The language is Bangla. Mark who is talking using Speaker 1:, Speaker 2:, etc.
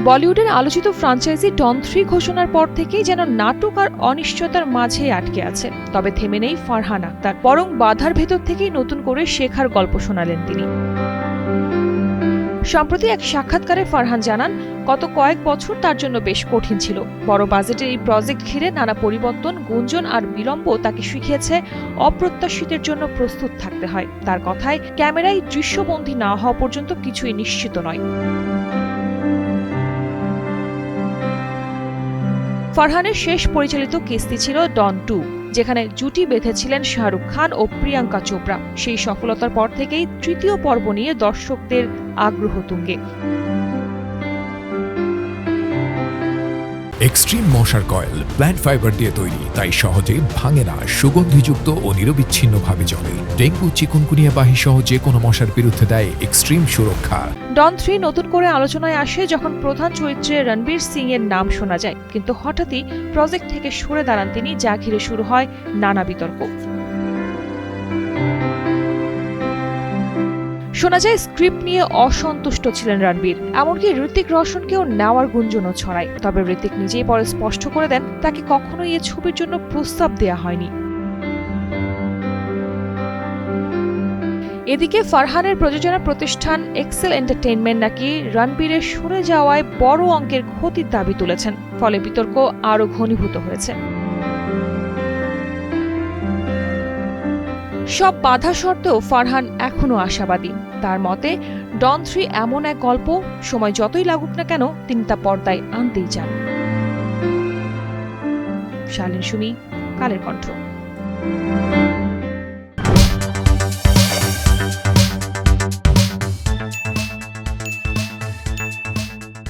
Speaker 1: বলিউডের আলোচিত ফ্রাঞ্চাইজি ডন 3 ঘোষণার পর থেকেই যেন নাটক আর অনিশ্চয়তার মাঝেই আটকে আছে। তবে থেমে নেই ফারহান আক্তার, বরং বাধার ভেতর থেকেই নতুন করে শেখার গল্প শোনালেন তিনি। সম্প্রতি এক সাক্ষাৎকারে ফারহান জানান, গত কয়েক বছর তার জন্য বেশ কঠিন ছিল। বড় বাজেটের এই প্রজেক্ট ঘিরে নানা পরিবর্তন, গুঞ্জন আর বিলম্ব তাকে শিখিয়েছে অপ্রত্যাশিতের জন্য প্রস্তুত থাকতে হয়। তার কথায়, ক্যামেরায় দৃশ্যবন্দী না হওয়া পর্যন্ত কিছুই নিশ্চিত নয়। ফারহানের শেষ পরিচালিত কিস্তি ছিল ডন 2, যেখানে জুটি বেঁধেছিলেন শাহরুখ খান ও প্রিয়াঙ্কা চোপড়া। সেই সফলতার পর থেকেই তৃতীয় পর্ব নিয়ে দর্শকদের আগ্রহ তুঙ্গে।
Speaker 2: এক্সট্রিম মশার কয়েল প্ল্যান্ট ফাইবার দিয়ে তৈরি, তাই সহজে ভাঙে না, সুগন্ধিযুক্ত ও নিরবিচ্ছিন্নভাবে জ্বলে। ডেঙ্গু, চিকুনগুনিয়া বাহি সহ যে কোনো মশার বিরুদ্ধে দেয় এক্সট্রিম সুরক্ষা।
Speaker 1: ডন 3 নতুন করে আলোচনায় আসে যখন প্রধান চরিত্রে রণবীর সিং এর নাম শোনা যায়, কিন্তু হঠাৎই প্রজেক্ট থেকে সরে দাঁড়ান তিনি, যা ঘিরে শুরু হয় নানা বিতর্ক। শোনা যায় স্ক্রিপ্ট নিয়ে অসন্তুষ্ট ছিলেন রণবীর, এমনকি ঋতিক রোশনকেও নেওয়ার গুঞ্জনও ছড়ায়। তবে ঋতিক নিজেই পরে স্পষ্ট করে দেন, তাকে কখনোই এই ছবির জন্য প্রস্তাব দেয়া হয়নি। এদিকে ফারহানের প্রযোজনা প্রতিষ্ঠান এক্সেল এন্টারটেইনমেন্ট নাকি রণবীরের সরে যাওয়ায় বড় অঙ্কের ক্ষতির দাবি তুলেছেন, ফলে বিতর্ক আরও ঘনীভূত হয়েছে। সব বাধা সত্ত্বেও ফারহান এখনও আশাবাদী। তার মতে, ডন 3 এমন এক গল্প, সময় যতই লাগুক না কেন তিনি তা পর্দায় আনতেই চান। শালীন সুমি, কালের কণ্ঠ।